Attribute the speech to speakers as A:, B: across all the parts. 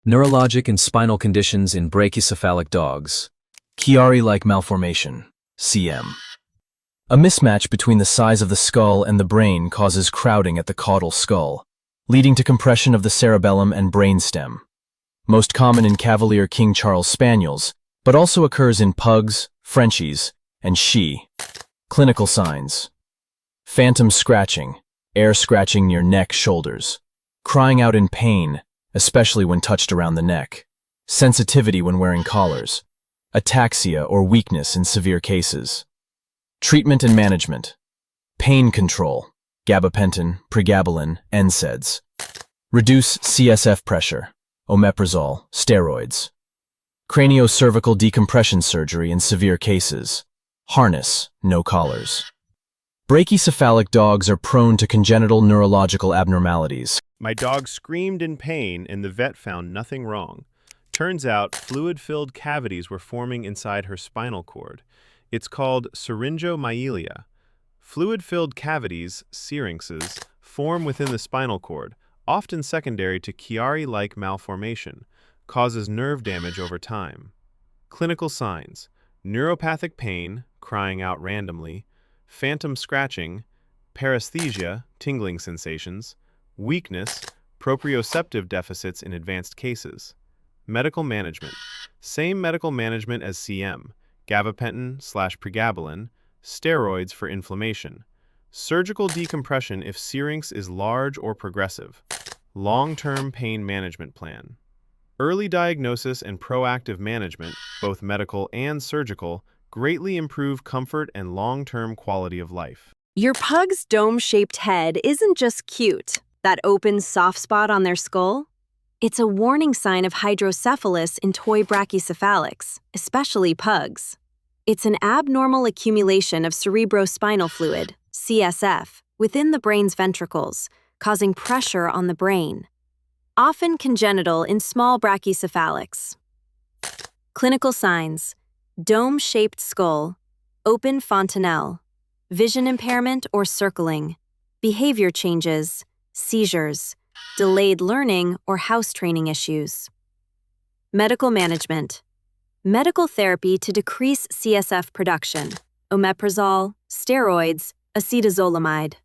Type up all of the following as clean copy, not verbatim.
A: Neurologic and spinal conditions in brachycephalic dogs. Chiari-like malformation, CM. A mismatch between the size of the skull and the brain causes crowding at the caudal skull, leading to compression of the cerebellum and brainstem. Most common in Cavalier King Charles Spaniels, but also occurs in Pugs, Frenchies, and Shi. Clinical signs. Phantom scratching, air scratching near neck, shoulders. Crying out in pain, especially when touched around the neck. Sensitivity when wearing collars. Ataxia or weakness in severe cases. Treatment and management. Pain control, gabapentin, pregabalin, NSAIDs. Reduce CSF pressure, omeprazole, steroids. Craniocervical decompression surgery in severe cases. Harness, no collars. Brachycephalic dogs are prone to congenital neurological abnormalities.
B: My dog screamed in pain and the vet found nothing wrong. Turns out fluid-filled cavities were forming inside her spinal cord. It's called syringomyelia. Fluid-filled cavities, syrinxes, form within the spinal cord, often secondary to Chiari-like malformation, causes nerve damage over time. Clinical signs: neuropathic pain, crying out randomly, phantom scratching, paresthesia, tingling sensations, weakness, proprioceptive deficits in advanced cases. Medical management: same medical management as CM, gabapentin/pregabalin, steroids for inflammation. Surgical decompression if syrinx is large or progressive. Long-term pain management plan. Early diagnosis and proactive management, both medical and surgical, greatly improve comfort and long-term quality of life.
C: Your pug's dome-shaped head isn't just cute, that open soft spot on their skull. It's a warning sign of hydrocephalus in toy brachycephalics, especially pugs. It's an abnormal accumulation of cerebrospinal fluid, CSF, within the brain's ventricles, causing pressure on the brain. Often congenital in small brachycephalics. Clinical signs: dome-shaped skull, open fontanelle, vision impairment or circling, behavior changes, seizures, delayed learning or house training issues. Medical management. Medical therapy to decrease CSF production, omeprazole, steroids, acetazolamide.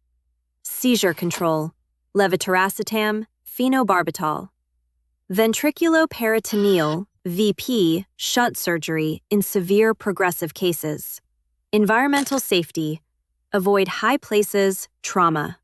C: Seizure control, levetiracetam, phenobarbital. Ventriculoperitoneal, VP, shunt surgery in severe progressive cases. Environmental safety, avoid high places, trauma.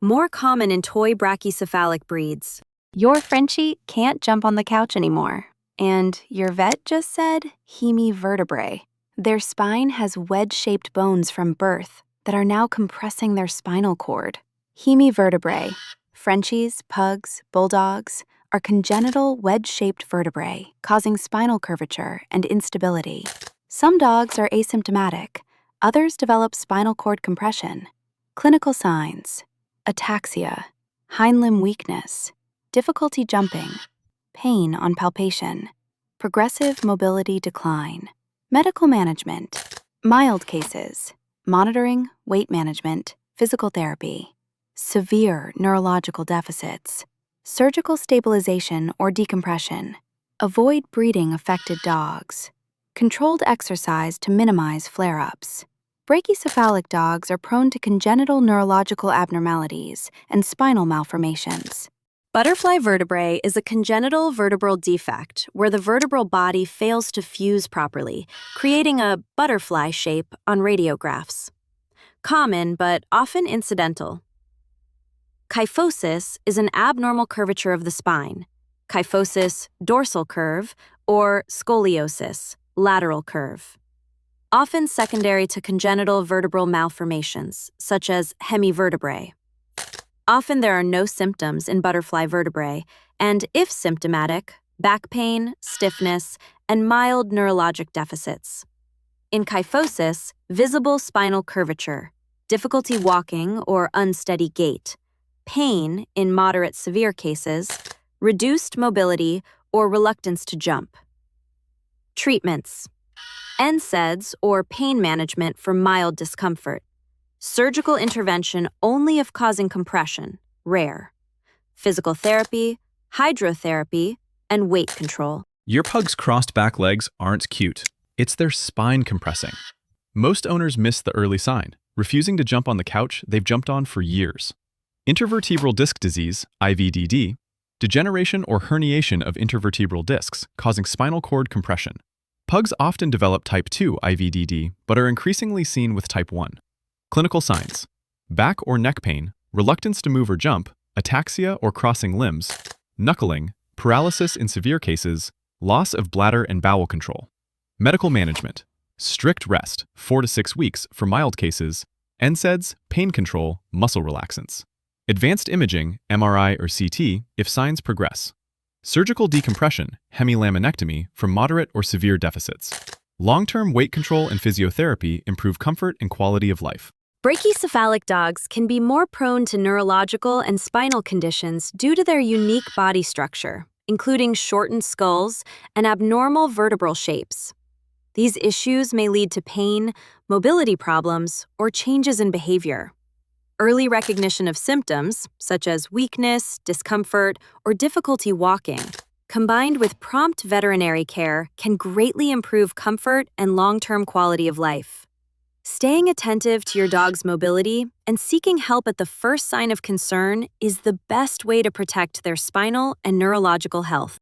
C: More common in toy brachycephalic breeds. Your Frenchie can't jump on the couch anymore. And your vet just said hemivertebrae. Their spine has wedge-shaped bones from birth that are now compressing their spinal cord. Hemivertebrae, Frenchies, Pugs, Bulldogs, are congenital wedge-shaped vertebrae causing spinal curvature and instability. Some dogs are asymptomatic, others develop spinal cord compression. Clinical signs: ataxia, hind limb weakness, difficulty jumping, pain on palpation, progressive mobility decline. Medical management: mild cases, monitoring, weight management, physical therapy. Severe neurological deficits, surgical stabilization or decompression. Avoid breeding affected dogs. Controlled exercise to minimize flare-ups. Brachycephalic dogs are prone to congenital neurological abnormalities and spinal malformations. Butterfly vertebrae is a congenital vertebral defect where the vertebral body fails to fuse properly, creating a butterfly shape on radiographs. Common but often incidental. Kyphosis is an abnormal curvature of the spine. Kyphosis, dorsal curve, or scoliosis, lateral curve. Often secondary to congenital vertebral malformations, such as hemivertebrae. Often there are no symptoms in butterfly vertebrae, and if symptomatic, back pain, stiffness, and mild neurologic deficits. In kyphosis, visible spinal curvature, difficulty walking or unsteady gait, pain in moderate severe cases, reduced mobility, or reluctance to jump. Treatments: NSAIDs or pain management for mild discomfort. Surgical intervention only if causing compression, rare. Physical therapy, hydrotherapy, and weight control.
D: Your pug's crossed back legs aren't cute. It's their spine compressing. Most owners miss the early sign, refusing to jump on the couch they've jumped on for years. Intervertebral disc disease, IVDD, degeneration or herniation of intervertebral discs, causing spinal cord compression. Pugs often develop type 2 IVDD, but are increasingly seen with type 1. Clinical signs: back or neck pain, reluctance to move or jump, ataxia or crossing limbs, knuckling, paralysis in severe cases, loss of bladder and bowel control. Medical management: strict rest, 4 to 6 weeks for mild cases, NSAIDs, pain control, muscle relaxants. Advanced imaging, MRI or CT, if signs progress. Surgical decompression, hemilaminectomy, for moderate or severe deficits. Long-term weight control and physiotherapy improve comfort and quality of life.
C: Brachycephalic dogs can be more prone to neurological and spinal conditions due to their unique body structure, including shortened skulls and abnormal vertebral shapes. These issues may lead to pain, mobility problems, or changes in behavior. Early recognition of symptoms, such as weakness, discomfort, or difficulty walking, combined with prompt veterinary care, can greatly improve comfort and long-term quality of life. Staying attentive to your dog's mobility and seeking help at the first sign of concern is the best way to protect their spinal and neurological health.